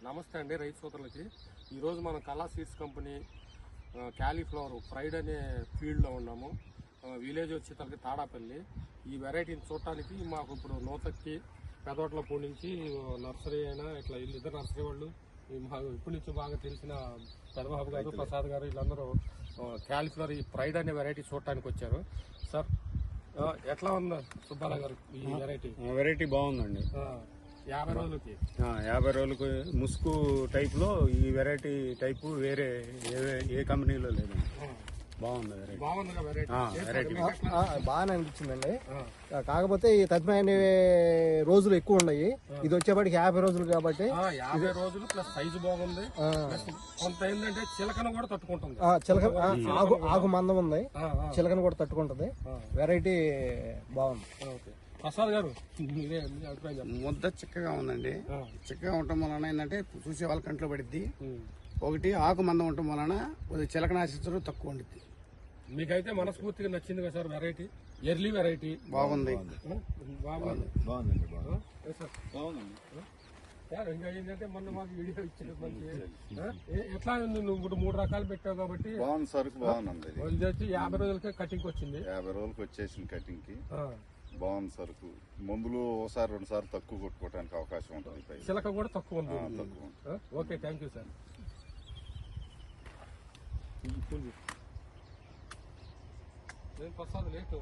నమస్తే అండి రైతు సోదరులకి. ఈరోజు మనం కళా సీడ్స్ కంపెనీ క్యాలీఫ్లవర్ ప్రైడ్ అనే ఫీల్డ్లో ఉన్నాము. విలేజ్ వచ్చేసరికి తాడాపల్లి. ఈ వెరైటీని చూడటానికి మాకు ఇప్పుడు నూతక్కి పెదోట్లపూడి నుంచి నర్సరీ అయినా ఇట్లా ఇద్దరు నర్సరీ వాళ్ళు మాకు ఇప్పటి నుంచి బాగా తెలిసిన పెదబాబు గారు, ప్రసాద్ గారు, వీళ్ళందరూ క్యాలీఫ్లవర్ ఈ ప్రైడ్ అనే వెరైటీ చూడటానికి వచ్చారు. సార్ ఎట్లా ఉందా సుబ్బారావు గారు ఈ వెరైటీ? వెరైటీ బాగుందండి. 50 రోజులకి 50 రోజులకి ముసుగు టైప్ లో ఈ వెరైటీ టైపు వేరే ఏ కంపెనీలో లేదండి. బాగుంది వెరైటీ. బాగుందిగా వెరైటీ బాగానే అనిపించిందండి. కాకపోతే ఈ తద్మైన రోజులు ఎక్కువ ఉన్నాయి. ఇది వచ్చేప్పటికి 50 రోజులు కాబట్టి 50 రోజులు ప్లస్ సైజు బాగుంది. కొంత ఏంటంటే చిలకను కూడా తట్టుకుంటుంది. ఆకు మందం ఉంది, చిలకను కూడా తట్టుకుంటది. వెరైటీ బాగుంది. ప్రసాద్ గారు ముద్ద చిక్కగా ఉందండి. చిక్కగా ఉండటం వలన ఏంటంటే చూసే వాళ్ళ కంట్లో పడిద్ది. ఒకటి ఆకు మందం ఉండటం వలన కొద్దిగా చిలకన ఆశించడం తక్కువ ఉండిద్ది. మీకైతే మనస్ఫూర్తిగా నచ్చింది కదా సార్ వెరైటీ? ఎర్లీ వెరైటీ బాగుంది. ఇంకా ఏంటంటే మొన్న మాకు వీడియో ఇచ్చింది మంచి. ఎట్లా ఉంది? నువ్వు ఇప్పుడు 3 రకాలు పెట్టావు కాబట్టి బాగుంది. సరుకు బాగుంది. ఇది వచ్చి 50 రోజులకే కటింగ్ వచ్చింది. 50 రోజులకి వచ్చేసింది కటింగ్ కి. బాగుంది సరుకు. మందులు ఒకసారి 2 సార్లు తక్కువ కొట్టుకోవడానికి అవకాశం ఉంటుంది. చిలక కూడా తక్కువ ఉంది. తక్కువ. Okay, thank you sir. నేను ప్రసాద్ లేట్